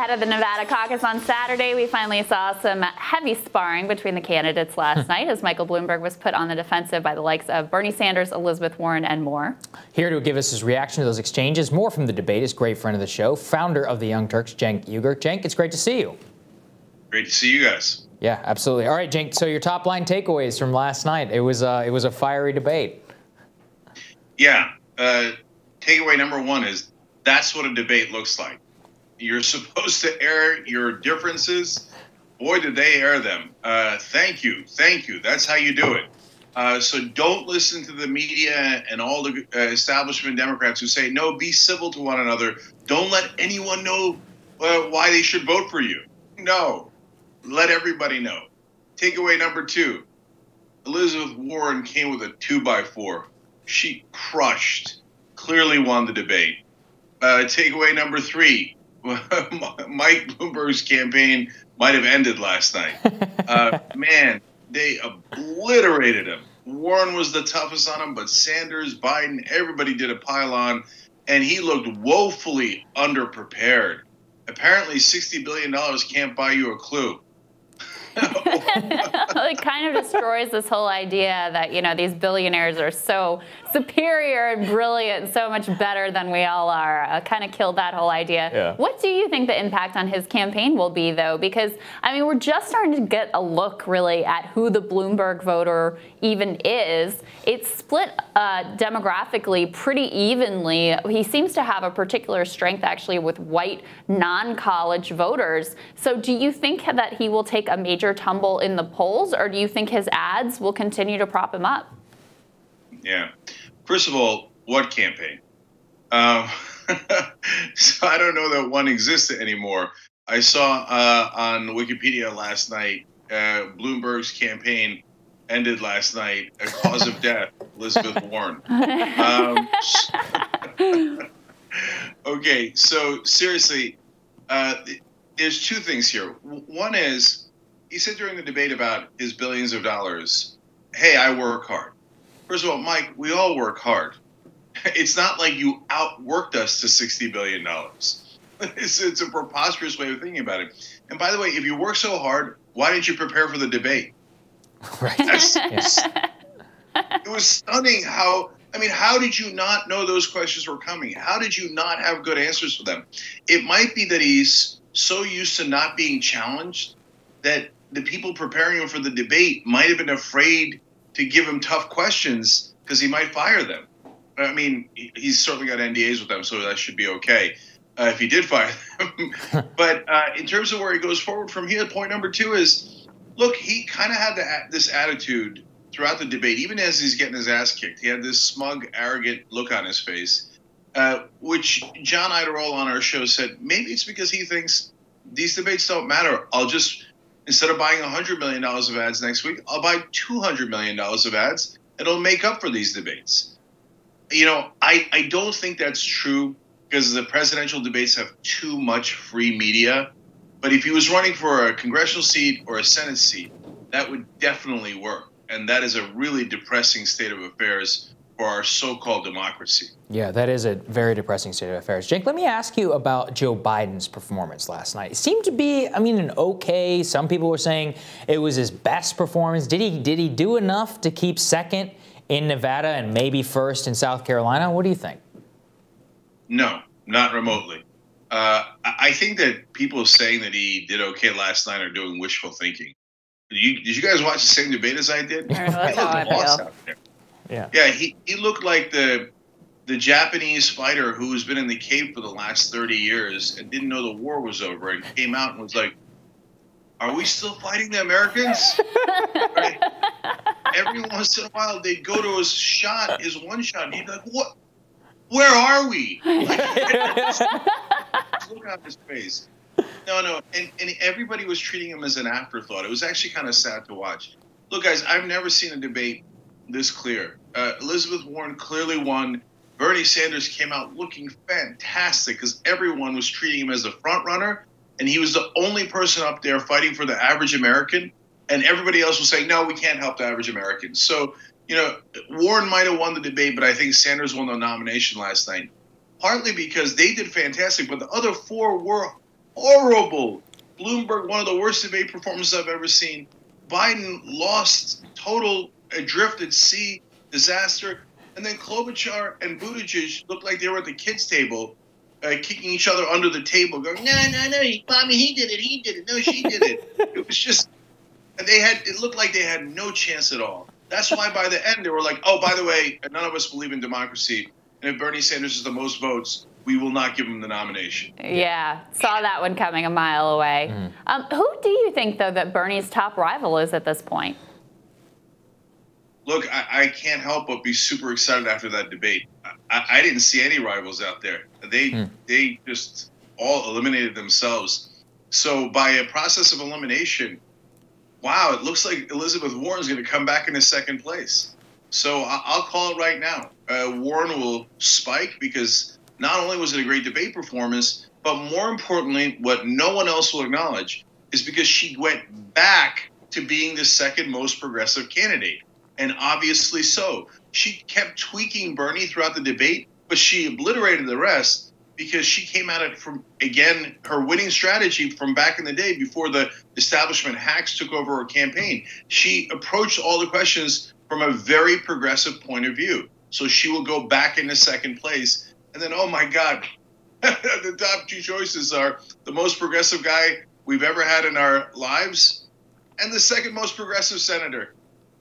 Ahead of the Nevada caucus on Saturday, we finally saw some heavy sparring between the candidates last night as Michael Bloomberg was put on the defensive by the likes of Bernie Sanders, Elizabeth Warren, and more. Here to give us his reaction to those exchanges, more from the debate, is great friend of the show, founder of the Young Turks, Cenk Uygur. Cenk, it's great to see you. Great to see you guys. Yeah, absolutely. All right, Cenk, so your top line takeaways from last night. It was a fiery debate. Yeah. Takeaway number one is that's what a debate looks like. You're supposed to air your differences. Boy, did they air them. Thank you. Thank you. That's how you do it. So don't listen to the media and all the establishment Democrats who say, no, be civil to one another. Don't let anyone know why they should vote for you. No, let everybody know. Takeaway number two, Elizabeth Warren came with a 2x4. She crushed, clearly won the debate. Takeaway number three, Mike Bloomberg's campaign might have ended last night. Man, they obliterated him. Warren was the toughest on him, but Sanders, Biden, everybody did a pile on, and he looked woefully underprepared. Apparently, $60 billion can't buy you a clue. It kind of destroys this whole idea that, you know, these billionaires are so superior and brilliant, so much better than we all are. Kind of killed that whole idea. Yeah. What do you think the impact on his campaign will be, though? Because, I mean, we're just starting to get a look, really, at who the Bloomberg voter even is. It's split demographically pretty evenly. He seems to have a particular strength, actually, with white non-college voters. So do you think that he will take a major tumble in the polls, or do you think his ads will continue to prop him up? Yeah. First of all, what campaign? So I don't know that one exists anymore. I saw on Wikipedia last night, Bloomberg's campaign ended last night, a cause of death, Elizabeth Warren. Okay, so seriously, there's two things here. One is, he said during the debate about his billions of dollars, hey, I work hard. First of all, Mike, we all work hard. It's not like you outworked us to $60 billion. It's a preposterous way of thinking about it. And by the way, if you work so hard, why didn't you prepare for the debate? Right. Yes. It was stunning how did you not know those questions were coming? How did you not have good answers for them? It might be that he's so used to not being challenged that the people preparing him for the debate might have been afraid to give him tough questions because he might fire them. I mean, he's certainly got NDAs with them, so that should be okay if he did fire them. But in terms of where he goes forward from here, point number two is, look, he kind of had this attitude throughout the debate, even as he's getting his ass kicked. He had this smug, arrogant look on his face, which John Iderall on our show said, maybe it's because he thinks these debates don't matter. I'll just, instead of buying $100 million of ads next week, I'll buy $200 million of ads. It'll make up for these debates. You know, I don't think that's true because the presidential debates have too much free media. But if he was running for a congressional seat or a Senate seat, that would definitely work. And that is a really depressing state of affairs for our so-called democracy. Yeah, that is a very depressing state of affairs. Cenk, let me ask you about Joe Biden's performance last night. It seemed to be, I mean, an okay. Some people were saying it was his best performance. Did he do enough to keep second in Nevada and maybe first in South Carolina? What do you think? No, not remotely. I think that people saying that he did okay last night are doing wishful thinking. Did you guys watch the same debate as I did? That's how I feel. Out there. Yeah, he looked like the Japanese fighter who's been in the cave for the last 30 years and didn't know the war was over and came out and was like, are we still fighting the Americans? Right? Every once in a while, they'd go to his shot, his one shot, and he'd be like, what? Where are we? Look on his face. No. And everybody was treating him as an afterthought. It was actually kind of sad to watch. Look, guys, I've never seen a debate this clear. Elizabeth Warren clearly won. Bernie Sanders came out looking fantastic because everyone was treating him as a front runner, and he was the only person up there fighting for the average American, and everybody else was saying, no, we can't help the average American. So, you know, Warren might have won the debate, but I think Sanders won the nomination last night, partly because they did fantastic, but the other four were horrible. Bloomberg, one of the worst debate performances I've ever seen. Biden lost, total adrift at sea, disaster. And then Klobuchar and Buttigieg looked like they were at the kids' table, kicking each other under the table, going, no, Mommy, he did it, no, she did it. It was just, it looked like they had no chance at all. That's why by the end they were like, oh, by the way, none of us believe in democracy. And if Bernie Sanders is the most votes, we will not give him the nomination. Yeah, saw that one coming a mile away. Who do you think, though, that Bernie's top rival is at this point? Look, I can't help but be super excited after that debate. I didn't see any rivals out there. They just all eliminated themselves. So by a process of elimination, wow, it looks like Elizabeth Warren's going to come back into second place. So I'll call it right now. Warren will spike because not only was it a great debate performance, but more importantly, what no one else will acknowledge is because she went back to being the second most progressive candidate. And obviously so. She kept tweaking Bernie throughout the debate, but she obliterated the rest because she came at it from, again, her winning strategy from back in the day before the establishment hacks took over her campaign. She approached all the questions from a very progressive point of view. So she will go back into second place. And then, oh my God, the top two choices are the most progressive guy we've ever had in our lives and the second most progressive senator.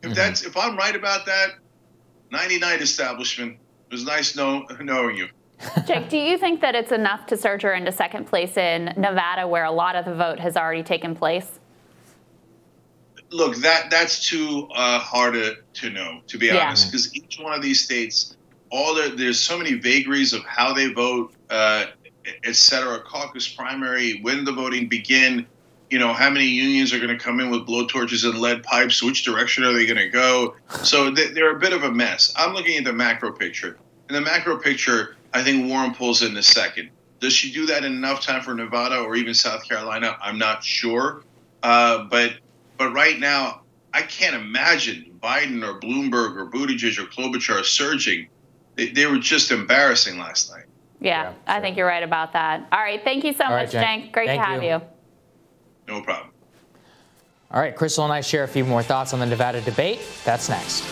If I'm right about that, 99 establishment. It was nice knowing you. Cenk, do you think that it's enough to surge her into second place in Nevada, where a lot of the vote has already taken place? Look, that's too hard to know, to be honest, because each one of these states, there's so many vagaries of how they vote, et cetera, caucus primary, when the voting begin. You know, how many unions are going to come in with blowtorches and lead pipes? Which direction are they going to go? So they're a bit of a mess. I'm looking at the macro picture. In the macro picture, I think Warren pulls in the second. Does she do that in enough time for Nevada or even South Carolina? I'm not sure. But right now, I can't imagine Biden or Bloomberg or Buttigieg or Klobuchar surging. They were just embarrassing last night. Yeah, I think you're right about that. All right, thank you so much, Cenk. Great to have you. No problem. All right, Crystal and I share a few more thoughts on the Nevada debate. That's next.